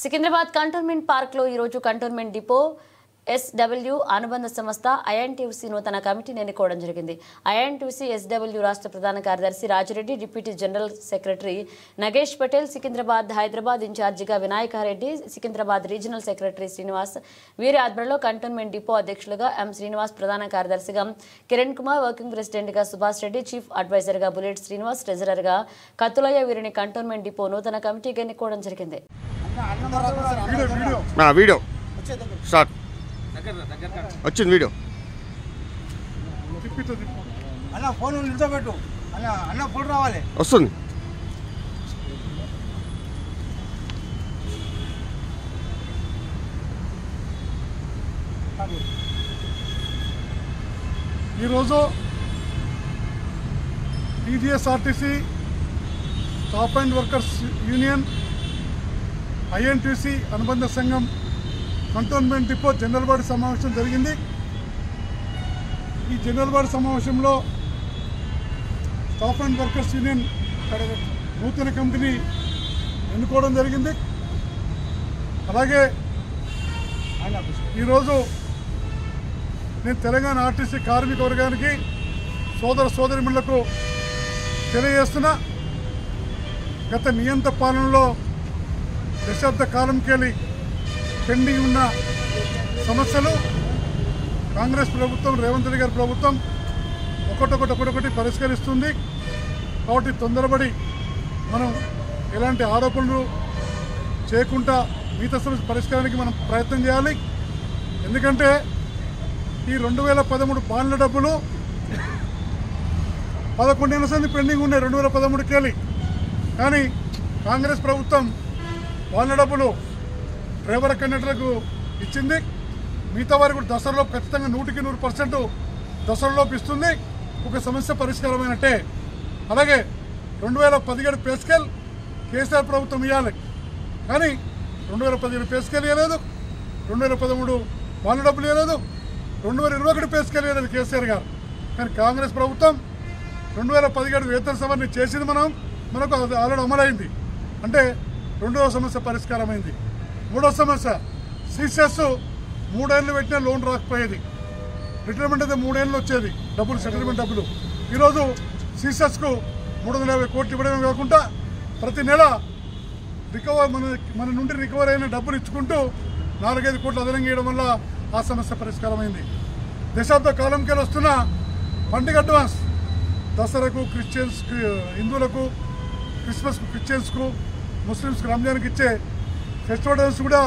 Secunderabad cantonment park లో ఈ రోజు కంటోన్మెంట్ డిపో SW అనుబంధ సంస్థ INTUC నూతన కమిటీని ఎన్నుకోవడం జరిగింది. INTUC SW రాష్ట్ర ప్రధాన కార్యదర్శి Rajireddy, deputy general secretary Nagesh Patel, Secunderabad Hyderabad ఇన్ఛార్జిగా వినాయకారెడ్డి, సికింద్రాబాద్ రీజనల్ సెక్రటరీ శ్రీనివాస్, వీరి ఆధ్వర్యంలో కంటోన్మెంట్ డిపో అధ్యక్షులుగా M శ్రీనివాస్, ప్రధాన కార్యదర్శిగా కిరణ్ కుమార్, వర్కింగ్ ప్రెసిడెంట్ గా సుభాష్ రెడ్డి, చీఫ్ అడ్వైజర్ గా బుల్లెట్ శ్రీనివాస్, ట్రెజరర్ గా కత్తులయ్య, వీరిని కంటోన్మెంట్ డిపో నూతన కమిటీకి ఎన్నుకోవడం జరిగింది. వచ్చింది వీడియో అన్న ఫోన్ నిల్చోబెట్టు అన్న ఫోన్ రావాలి వస్తుంది. ఈరోజు TGSRTC staff and workers union INTUC అనుబంధ సంఘం కంటోన్మెంట్ డిపో జనరల్ బాడీ సమావేశం జరిగింది. ఈ జనరల్ బాడీ సమావేశంలో స్టాఫ్ అండ్ వర్కర్స్ యూనియన్ నూతన కమిటీని ఎన్నుకోవడం జరిగింది. అలాగే ఈరోజు నేను తెలంగాణ RTC కార్మిక వర్గానికి సోదర సోదరిమణులకు తెలియజేస్తున్నా, గత నియంత్ర పాలనలో దశాబ్ద కాలంకెళ్ళి పెండింగ్ ఉన్న సమస్యలు కాంగ్రెస్ ప్రభుత్వం, రేవంత్ రెడ్డి గారి ప్రభుత్వం ఒకటొకటి పరిష్కరిస్తుంది. కాబట్టి తొందరపడి మనం ఎలాంటి ఆరోపణలు చేయకుండా మిగతా సమస్య పరిష్కారానికి మనం ప్రయత్నం చేయాలి. ఎందుకంటే ఈ 2013 బాండ్ల డబ్బులు 11 ఏళ్ల సంది పెండింగ్ ఉన్నాయి 2013కి వెళ్ళి. కానీ కాంగ్రెస్ ప్రభుత్వం బాండ్ల డబ్బులు డ్రైవర్ కండక్టర్లకు ఇచ్చింది. మిగతా వారికి కూడా దసరాలో ఖచ్చితంగా 100% దసరాలోపు ఇస్తుంది. ఒక సమస్య పరిష్కారమైనట్టే. అలాగే 2017 పే స్కేల్ కేసీఆర్ ప్రభుత్వం ఇవ్వాలి, కానీ 2017 పే స్కేల్ ఇవ్వలేదు, 2013 బాండ్ల డబ్బులు ఇవ్వలేదు, 2021 పే స్కేల్ ఇవ్వలేదు కేసీఆర్ గారు. కానీ కాంగ్రెస్ ప్రభుత్వం 2017 వేతన సవరణ చేసింది. మనకు ఆల్రెడీ అమలైంది. అంటే రెండవ సమస్య పరిష్కారమైంది. మూడో సమస్య CCS 3 ఏళ్ళు పెట్టినా లోన్ రాకపోయేది. రిటైర్మెంట్ అయితే 3 ఏళ్ళు వచ్చేది డబ్బులు, సెటిల్మెంట్ డబ్బులు. ఈరోజు CCSకు 350 కోట్లు ఇవ్వడమే కాకుండా ప్రతి నెల మన నుండి రికవర్ అయిన డబ్బులు ఇచ్చుకుంటూ 4-5 కోట్లు అదనంగా ఇవ్వడం వల్ల ఆ సమస్య పరిష్కారమైంది. దశాబ్ద కాలంకెళ్ళి వస్తున్న పండుగ అడ్వాన్స్ దసరాకు క్రిస్టియన్స్, హిందువులకు క్రిస్మస్కు, క్రిస్టియన్స్కు, ముస్లిమ్స్కు రంజాన్కి ఇచ్చే ఫెస్టివల్స్ కూడా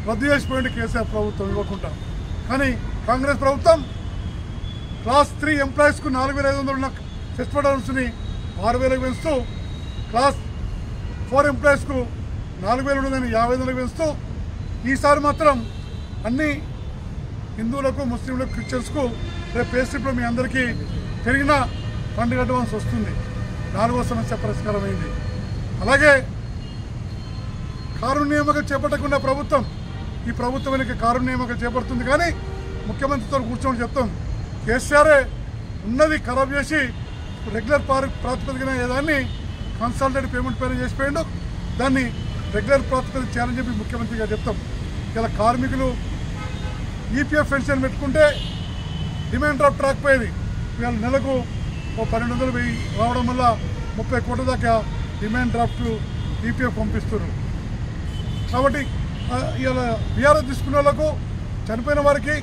రద్దు చేసిపోయింది కేసీఆర్ ప్రభుత్వం ఇవ్వకుండా. కానీ కాంగ్రెస్ ప్రభుత్వం క్లాస్ 3 ఎంప్లాయీస్కు 4,500 ఉన్న ఫెస్టివల్స్ని 6,000 పెంచుతూ, క్లాస్ 4 ఎంప్లాయీస్కు 4,000 ఉండదని 5,500 పెంచుతూ, ఈసారి మాత్రం అన్ని హిందువులకు, ముస్లింలకు, క్రిస్టియన్స్కు రేపు పే స్లిప్లో మీ అందరికీ పెరిగిన పండుగ అడ్వాన్స్ వస్తుంది. 4వ సమస్య పరిష్కారమైంది. అలాగే కారుణ్య నియామకం చేపట్టకుండా ప్రభుత్వం, ఈ ప్రభుత్వం వెనక కారుణ్య నియామకం చేపడుతుంది. కానీ ముఖ్యమంత్రితో కూర్చొని చెప్తాం, కేసీఆరే ఉన్నది ఖరాబ్ చేసి రెగ్యులర్ ప్రాతిపదికన ఏదాన్ని కన్సల్టెంట్ పేమెంట్ పైన చేసిపోయిండు. దాన్ని రెగ్యులర్ ప్రాతిపదిక చేయాలని చెప్పి ముఖ్యమంత్రి గారు చెప్తాం. ఇలా కార్మికులు EPF పెన్షన్ పెట్టుకుంటే డిమాండ్ డ్రాఫ్ట్ రాకపోయేది. ఇవాళ నెలకు 1,200 రావడం వల్ల 30 కోట్ల దాకా డిమాండ్ డ్రాఫ్ట్ EPF పంపిస్తున్నారు. కాబట్టి ఇవాళ VRS తీసుకున్న వాళ్ళకు, చనిపోయిన వారికి,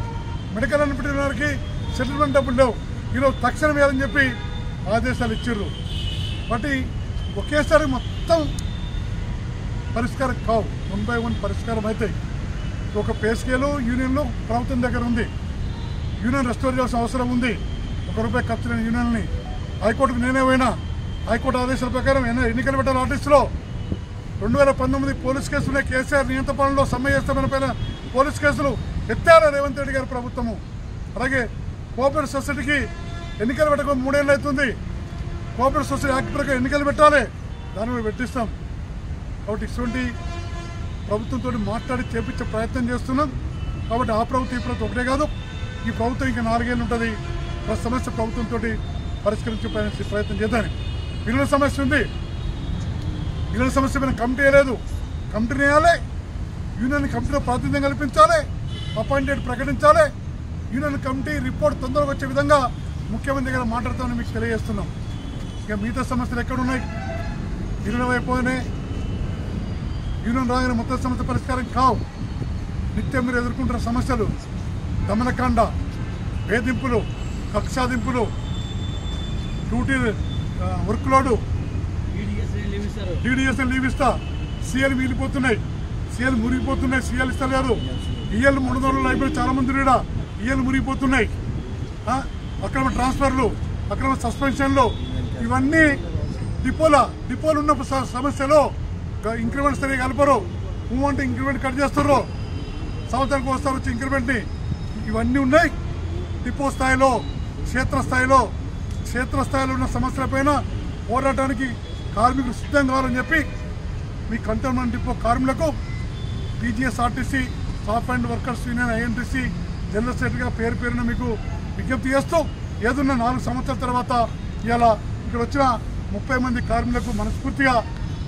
మెడికల్ అనిపించిన వారికి సెటిల్మెంట్ డబ్బులు లేవు. ఈరోజు తక్షణం వేయాలని చెప్పి ఆదేశాలు ఇచ్చారు. కాబట్టి ఒకేసారి మొత్తం పరిష్కారం కావు, 1 by 1 పరిష్కారం అవుతాయి. ఒక పే స్కేలు యూనియన్లు ప్రభుత్వం దగ్గర ఉంది. యూనియన్ రెస్టోర్ చేయాల్సిన అవసరం ఉంది. ₹1 ఖర్చు లేని యూనియన్ని హైకోర్టుకు నేనే పోయినా. హైకోర్టు ఆదేశాల ప్రకారం ఎన్నికలు పెట్టాలి. ఆర్టిస్టులో 2019 పోలీస్ కేసులు కేసీఆర్ నియంత్రణ పాలనలో సమ్మె చేస్తామని పైన పోలీస్ కేసులు ఎత్తారు రేవంత్ రెడ్డి గారి ప్రభుత్వము. అలాగే కోఆపరేటివ్ సొసైటీకి ఎన్నికలు పెట్టక 3 ఏళ్ళు అవుతుంది. కోఆపరేటివ్ సొసైటీ యాక్ట్ ప్రకారం ఎన్నికలు పెట్టాలి, దాన్ని కూడా పెట్టిస్తాం. కాబట్టి ఇటువంటి ప్రభుత్వంతో మాట్లాడి చేపించే ప్రయత్నం చేస్తున్నాం. కాబట్టి ఆ ప్రభుత్వం ఈ ప్రభుత్వం ఒకటే కాదు, ఈ ప్రభుత్వం ఇంకా 4 ఏళ్ళు ఉంటుంది. సమస్య ప్రభుత్వంతో పరిష్కరించే ప్రయత్నం చేద్దాం. పిల్లల సమస్య ఉంది, పిల్లల సమస్య మీద కమిటీ వేయలేదు, కమిటీని వేయాలి, యూనియన్ కమిటీలో ప్రాతినిధ్యం కల్పించాలి, అపాయింటెడ్ ప్రకటించాలి. యూనియన్ కమిటీ రిపోర్ట్ తొందరగా వచ్చే విధంగా ముఖ్యమంత్రి దగ్గర మాట్లాడతామని మీకు తెలియజేస్తున్నాం. ఇక మిగతా సమస్యలు ఎక్కడున్నాయి? యూనియన్ అయిపోయినాయి, యూనియన్ రాగానే మొత్తం సమస్య పరిష్కారం కావు. నిత్యం మీరు ఎదుర్కొంటున్న సమస్యలు దమనకాండ, వేధింపులు, కక్షాదింపులు, డ్యూటీ వర్క్ లోడు, టీడీఎస్ఎల్ లీవ్ ఇస్తా, సీఎల్ మిగిలిపోతున్నాయి, సీఎల్ మురిగిపోతున్నాయి, సీఎల్ ఇస్తలేరు, ఈఎల్ 300 అయిపోయి చాలా మంది ఈఎల్ మురిగిపోతున్నాయి, అక్రమ ట్రాన్స్ఫర్లు, అక్రమ సస్పెన్షన్లు, ఇవన్నీ డిపోలు ఉన్న సమస్యలో ఇంక్రిమెంట్ సరిగా కలపరు, అంటే ఇంక్రిమెంట్ కట్ చేస్తారు, సంవత్సరానికి వస్తారు వచ్చి ఇంక్రిమెంట్ని. ఇవన్నీ ఉన్నాయి. డిపో స్థాయిలో క్షేత్రస్థాయిలో ఉన్న సమస్యలపైన పోరాటానికి కార్మికులు సిద్ధం కావాలని చెప్పి మీ కంటోన్మెంట్ డిపో కార్మికులకు PGSRTC, staff and workers union, INTC general సెక్రటరీగా పేరున మీకు విజ్ఞప్తి చేస్తూ, ఏదున్న 4 సంవత్సరాల తర్వాత ఇలా ఇక్కడ వచ్చిన 30 మంది కార్మికులకు మనస్ఫూర్తిగా